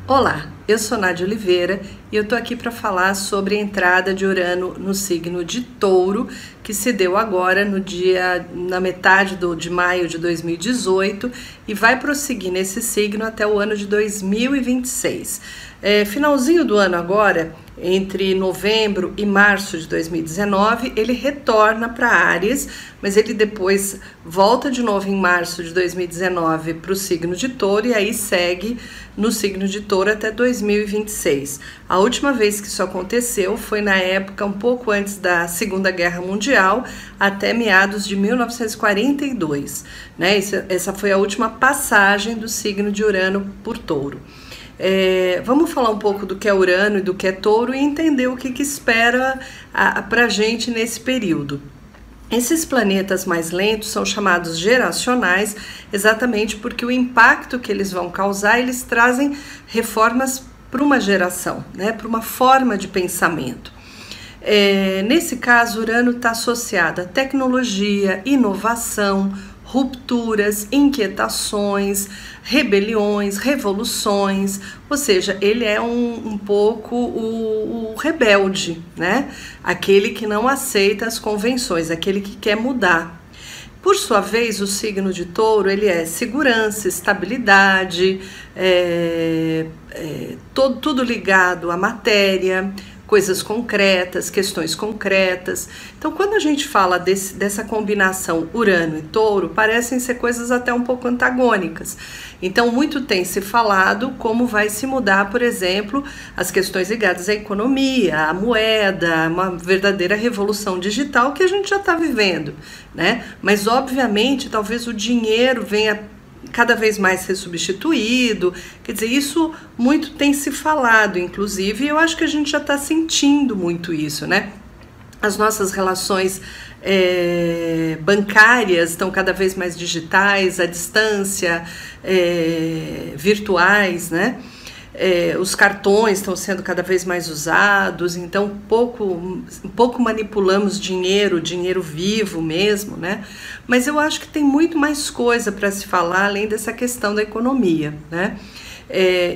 Olá, eu sou Nádia Oliveira e eu tô aqui para falar sobre a entrada de Urano no signo de Touro, que se deu agora na metade de maio de 2018 e vai prosseguir nesse signo até o ano de 2026. Finalzinho do ano agora, entre novembro e março de 2019, ele retorna para Áries, mas ele depois volta de novo em março de 2019 para o signo de Touro e aí segue no signo de Touro até 2026. A última vez que isso aconteceu foi na época um pouco antes da Segunda Guerra Mundial, até meados de 1942, né? Essa foi a última passagem do signo de Urano por Touro. Vamos falar um pouco do que é Urano e do que é Touro e entender o que espera pra gente nesse período. Esses planetas mais lentos são chamados geracionais exatamente porque o impacto que eles vão causar, eles trazem reformas para uma geração, né, para uma forma de pensamento. Nesse caso, Urano está associado a tecnologia, inovação, rupturas, inquietações, rebeliões, revoluções, ou seja, ele é um pouco o rebelde, né? Aquele que não aceita as convenções, aquele que quer mudar. Por sua vez, o signo de Touro, ele é segurança, estabilidade, tudo ligado à matéria, coisas concretas, questões concretas. Então, quando a gente fala dessa combinação Urano e Touro, parecem ser coisas até um pouco antagônicas. Então, muito tem se falado como vai se mudar, por exemplo, as questões ligadas à economia, à moeda, uma verdadeira revolução digital que a gente já está vivendo, né? Mas, obviamente, talvez o dinheiro venha cada vez mais ser substituído, quer dizer, isso muito tem se falado, inclusive, e eu acho que a gente já está sentindo muito isso, né? As nossas relações bancárias estão cada vez mais digitais, à distância, virtuais, né? Os cartões estão sendo cada vez mais usados, então pouco manipulamos dinheiro vivo mesmo, né? Mas eu acho que tem muito mais coisa para se falar além dessa questão da economia, né?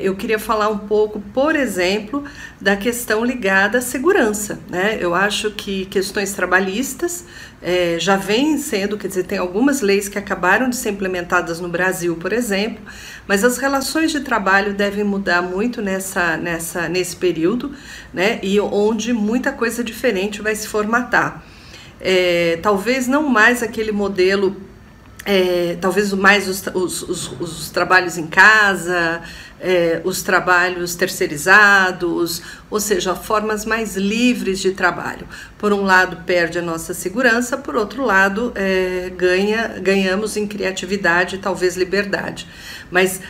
Eu queria falar um pouco, por exemplo, da questão ligada à segurança, né? Eu acho que questões trabalhistas já vêm sendo, quer dizer, tem algumas leis que acabaram de ser implementadas no Brasil, por exemplo, mas as relações de trabalho devem mudar muito nesse período, né? E onde muita coisa diferente vai se formatar. Talvez não mais aquele modelo, talvez mais os trabalhos em casa, os trabalhos terceirizados, ou seja, formas mais livres de trabalho. Por um lado, perde a nossa segurança, por outro lado, ganhamos em criatividade e talvez liberdade. Mas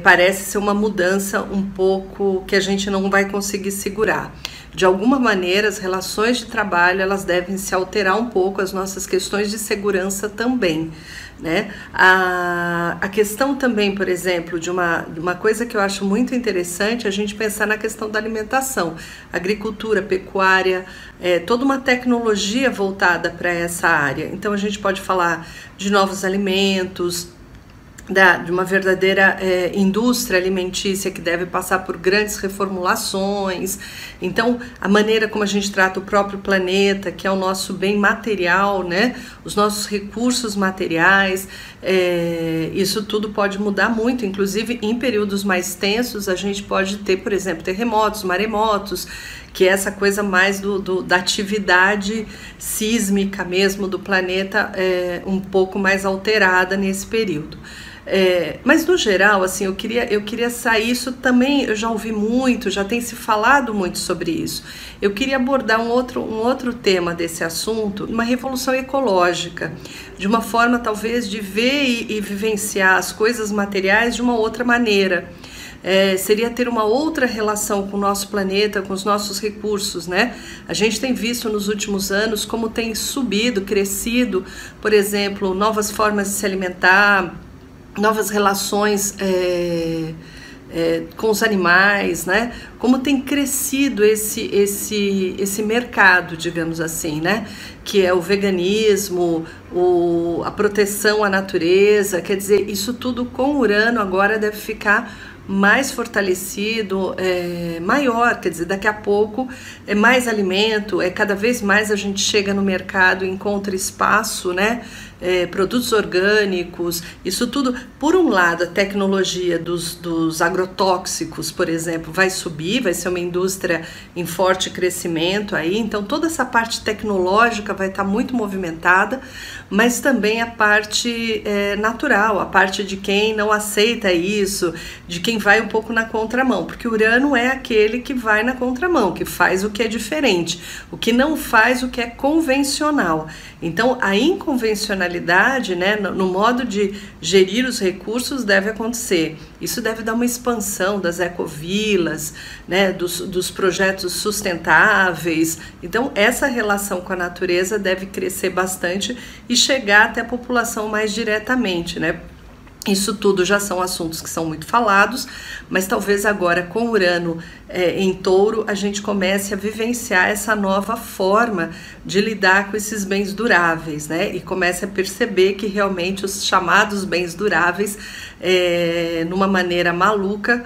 parece ser uma mudança um pouco que a gente não vai conseguir segurar. De alguma maneira, as relações de trabalho elas devem se alterar um pouco, as nossas questões de segurança também, né? A questão também, por exemplo, de uma coisa que eu acho muito interessante, a gente pensar na questão da alimentação, agricultura, pecuária, toda uma tecnologia voltada para essa área. Então, a gente pode falar de novos alimentos, de uma verdadeira indústria alimentícia que deve passar por grandes reformulações. Então, a maneira como a gente trata o próprio planeta, que é o nosso bem material, né? Os nossos recursos materiais, isso tudo pode mudar muito. Inclusive, em períodos mais tensos, a gente pode ter, por exemplo, terremotos, maremotos, que é essa coisa mais da atividade sísmica mesmo do planeta um pouco mais alterada nesse período. Mas no geral, assim, eu queria sair, isso também eu já ouvi muito, já tem se falado muito sobre isso. Eu queria abordar um outro tema desse assunto, uma revolução ecológica, de uma forma talvez de ver e vivenciar as coisas materiais de uma outra maneira. Seria ter uma outra relação com o nosso planeta, com os nossos recursos, né? A gente tem visto nos últimos anos como tem subido, crescido, por exemplo, novas formas de se alimentar, novas relações com os animais, né? Como tem crescido esse mercado, digamos assim, né? Que é o veganismo, a proteção à natureza, quer dizer, isso tudo com Urano agora deve ficar mais fortalecido, maior, quer dizer, daqui a pouco é mais alimento, cada vez mais a gente chega no mercado e encontra espaço, né? Produtos orgânicos, isso tudo, por um lado, a tecnologia dos agrotóxicos, por exemplo, vai subir, vai ser uma indústria em forte crescimento aí, então toda essa parte tecnológica vai estar muito movimentada, mas também a parte natural, a parte de quem não aceita isso, de quem vai um pouco na contramão, porque o Urano é aquele que vai na contramão, que faz o que é diferente, o que não faz o que é convencional. Então a inconvencionalidade, né, no modo de gerir os recursos deve acontecer. Isso deve dar uma expansão das ecovilas, né, dos projetos sustentáveis. Então essa relação com a natureza deve crescer bastante e chegar até a população mais diretamente, né? Isso tudo já são assuntos que são muito falados, mas talvez agora com Urano em Touro a gente comece a vivenciar essa nova forma de lidar com esses bens duráveis, né? E comece a perceber que realmente os chamados bens duráveis, numa maneira maluca,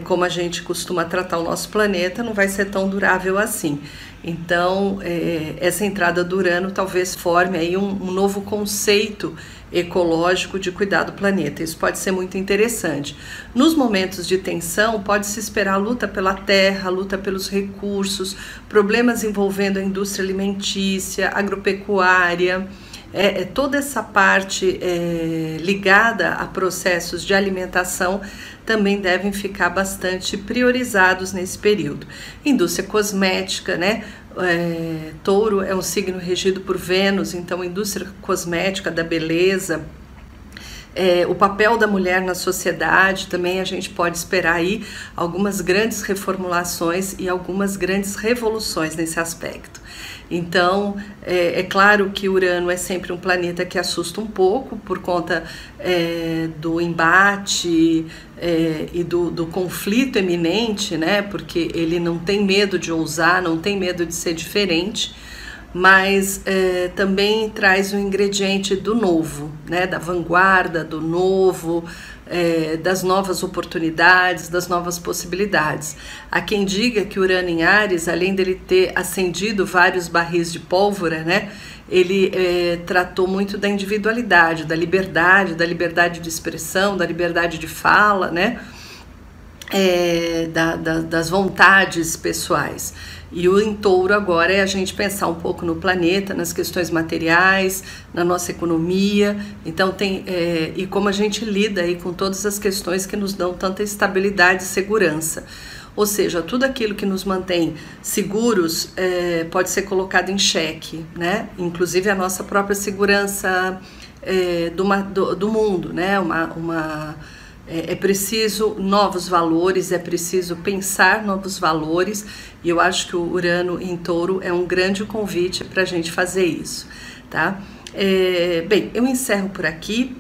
como a gente costuma tratar o nosso planeta, não vai ser tão durável assim. Então, essa entrada do Urano talvez forme aí um novo conceito ecológico de cuidar do planeta. Isso pode ser muito interessante. Nos momentos de tensão, pode-se esperar luta pela terra, luta pelos recursos, problemas envolvendo a indústria alimentícia, agropecuária, toda essa parte ligada a processos de alimentação também devem ficar bastante priorizados nesse período. Indústria cosmética, né? Touro é um signo regido por Vênus, então indústria cosmética da beleza, o papel da mulher na sociedade, também a gente pode esperar aí algumas grandes reformulações e algumas grandes revoluções nesse aspecto. Então, é claro que Urano é sempre um planeta que assusta um pouco por conta do embate e do conflito eminente, né? Porque ele não tem medo de ousar, não tem medo de ser diferente, mas também traz o ingrediente do novo, né? Da vanguarda, do novo, das novas oportunidades, das novas possibilidades. Há quem diga que Urano em Áries, além dele ter acendido vários barris de pólvora, né, ele tratou muito da individualidade, da liberdade de expressão, da liberdade de fala, né, das vontades pessoais. E o em Touro agora é a gente pensar um pouco no planeta, nas questões materiais, na nossa economia. Então e como a gente lida aí com todas as questões que nos dão tanta estabilidade e segurança. Ou seja, tudo aquilo que nos mantém seguros pode ser colocado em xeque, né? Inclusive a nossa própria segurança do mundo, né? É preciso novos valores, é preciso pensar novos valores, e eu acho que o Urano em Touro é um grande convite para a gente fazer isso, tá? Bem, eu encerro por aqui,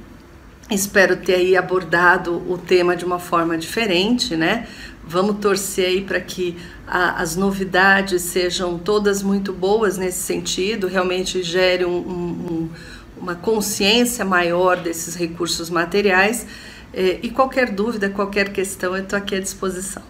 espero ter aí abordado o tema de uma forma diferente, né? Vamos torcer aí para que as novidades sejam todas muito boas nesse sentido, realmente gere uma consciência maior desses recursos materiais. E qualquer dúvida, qualquer questão, eu estou aqui à disposição.